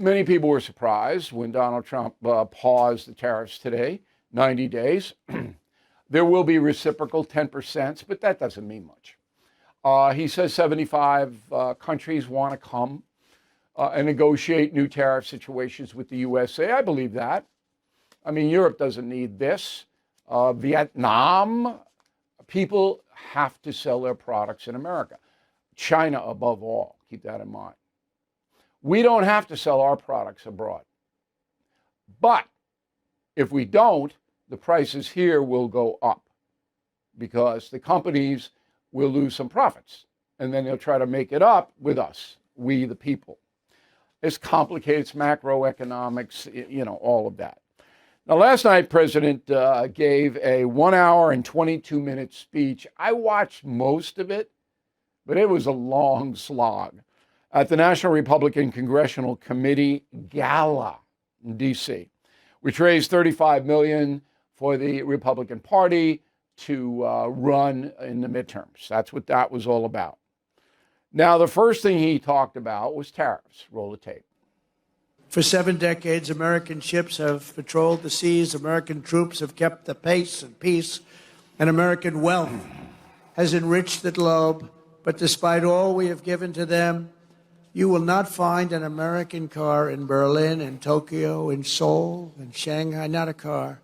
Many people were surprised when Donald Trump paused the tariffs today, 90 days. There will be reciprocal 10%, but that doesn't mean much. He says 75 countries want to come and negotiate new tariff situations with the USA. I believe that. I mean, Europe doesn't need this. Vietnam, people have to sell their products in America. China above all, keep that in mind. We don't have to sell our products abroad. But if we don't, the prices here will go up because the companies will lose some profits. And then they'll try to make it up with us, we the people. It's complicated, it's macroeconomics, all of that. Now, last night, President gave a 1 hour and 22-minute speech. I watched most of it, but it was a long slog. At the National Republican Congressional Committee Gala in D.C., which raised $35 million for the Republican Party to run in the midterms. That's what that was all about. Now, the first thing he talked about was tariffs. Roll the tape. For 7 decades, American ships have patrolled the seas, American troops have kept the pace and peace, and American wealth has enriched the globe. But despite all we have given to them, you will not find an American car in Berlin, in Tokyo, in Seoul, in Shanghai, not a car.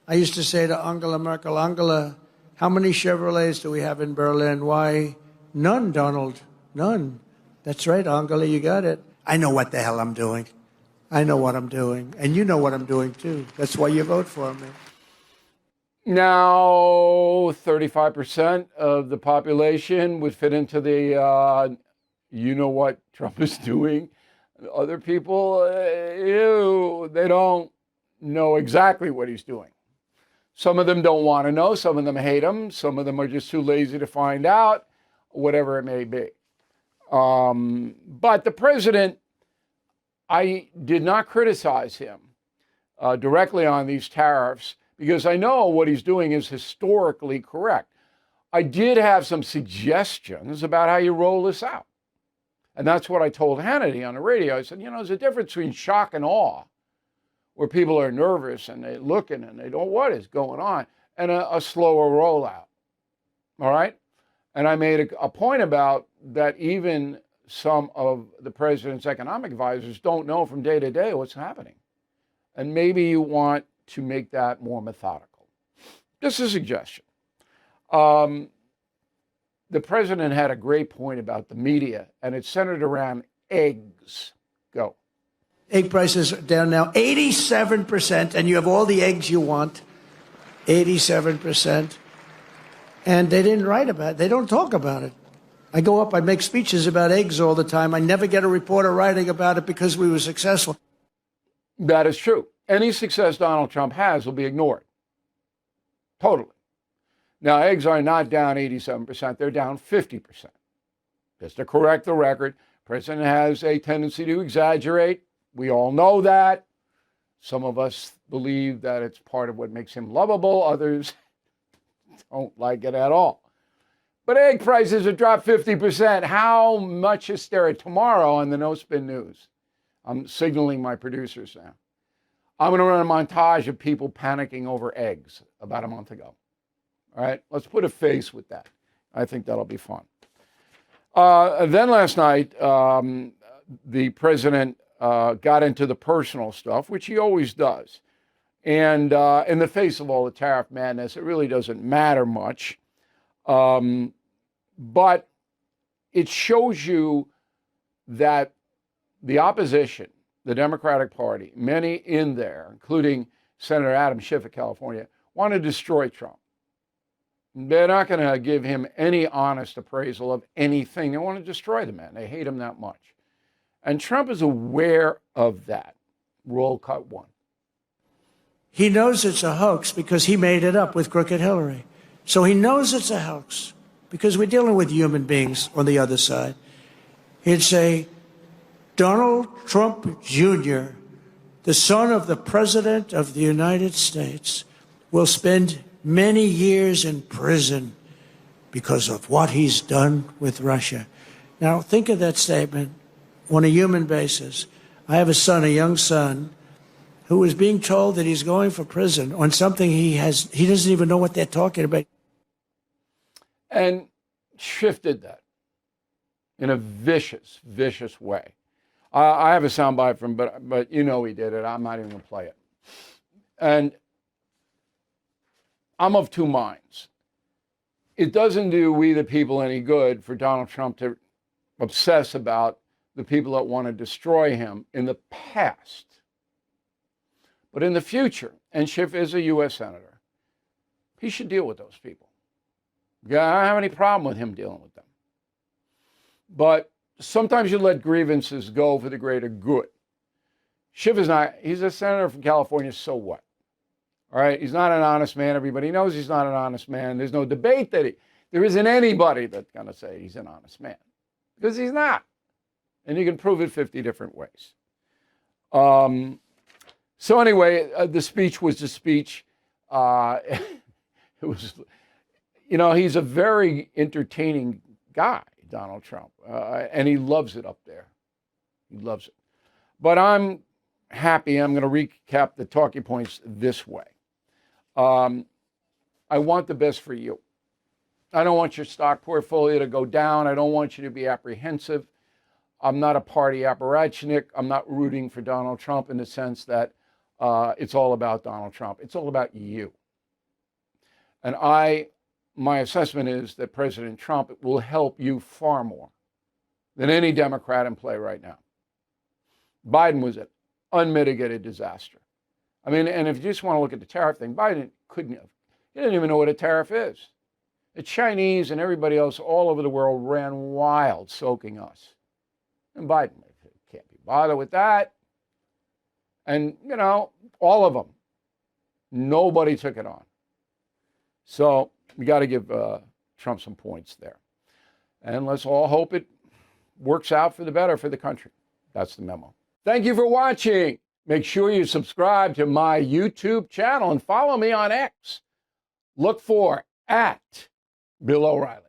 I used to say to Angela Merkel, Angela, how many Chevrolets do we have in Berlin? Why, none, Donald, none. That's right, Angela, you got it. I know what the hell I'm doing. I know what I'm doing. And you know what I'm doing, too. That's why you vote for me. Now, 35% of the population would fit into the you know what Trump is doing. Other people, they don't know exactly what he's doing. Some of them don't want to know. Some of them hate him. Some of them are just too lazy to find out, whatever it may be. But the president, I did not criticize him directly on these tariffs because I know what he's doing is historically correct. I did have some suggestions about how you roll this out. And that's what I told Hannity on the radio. I said, there's a difference between shock and awe, where people are nervous and they're looking and they don't know what is going on, and a slower rollout. All right? And I made a point about that even some of the president's economic advisors don't know from day to day what's happening. And maybe you want to make that more methodical. Just a suggestion. The president had a great point about the media, and it's centered around eggs. Go. Egg prices are down now 87%, and you have all the eggs you want, 87%. And they didn't write about it. They don't talk about it. I go up, I make speeches about eggs all the time. I never get a reporter writing about it because we were successful. That is true. Any success Donald Trump has will be ignored. Totally. Now, eggs are not down 87%. They're down 50%. Just to correct the record, the president has a tendency to exaggerate. We all know that. Some of us believe that it's part of what makes him lovable. Others don't like it at all. But egg prices have dropped 50%. How much hysteria? Tomorrow on the No Spin News, I'm signaling my producers now, I'm going to run a montage of people panicking over eggs about a month ago. All right, let's put a face with that. I think that'll be fun. Then last night, the president got into the personal stuff, which he always does. And in the face of all the tariff madness, it really doesn't matter much. But it shows you that the opposition, the Democratic Party, many in there, including Senator Adam Schiff of California, want to destroy Trump. They're not going to give him any honest appraisal of anything. They want to destroy the man. They hate him that much. And Trump is aware of that. Roll cut 1. He knows it's a hoax because he made it up with Crooked Hillary. So he knows it's a hoax because we're dealing with human beings on the other side. He'd say, Donald Trump Jr., the son of the President of the United States, will spend many years in prison because of what he's done with Russia. Now, think of that statement on a human basis. I have a son, a young son, who is being told that he's going for prison on something he doesn't even know what they're talking about. And Schiff did that in a vicious, vicious way. I have a soundbite from, but you know he did it. I'm not even going to play it. And I'm of two minds. It doesn't do we the people any good for Donald Trump to obsess about the people that want to destroy him in the past. But in the future, and Schiff is a U.S. Senator, he should deal with those people. I don't have any problem with him dealing with them. But sometimes you let grievances go for the greater good. Schiff is not, he's a senator from California, so what? All right, he's not an honest man. Everybody knows he's not an honest man. There's no debate that there isn't anybody that's going to say he's an honest man, because he's not. And you can prove it 50 different ways. So anyway, the speech was the speech. It was, you know, he's a very entertaining guy, Donald Trump, and he loves it up there. He loves it. But I'm happy. I'm going to recap the talking points this way. I want the best for you. I don't want your stock portfolio to go down. I don't want you to be apprehensive. I'm not a party apparatchik. I'm not rooting for Donald Trump in the sense that it's all about Donald Trump. It's all about you. And my assessment is that President Trump will help you far more than any Democrat in play right now. Biden was an unmitigated disaster. I mean, and if you just want to look at the tariff thing, Biden couldn't have. He didn't even know what a tariff is. The Chinese and everybody else all over the world ran wild, soaking us. And Biden can't be bothered with that. And, you know, all of them. Nobody took it on. So we got to give Trump some points there. And let's all hope it works out for the better for the country. That's the memo. Thank you for watching. Make sure you subscribe to my YouTube channel and follow me on X. Look for @Bill O'Reilly.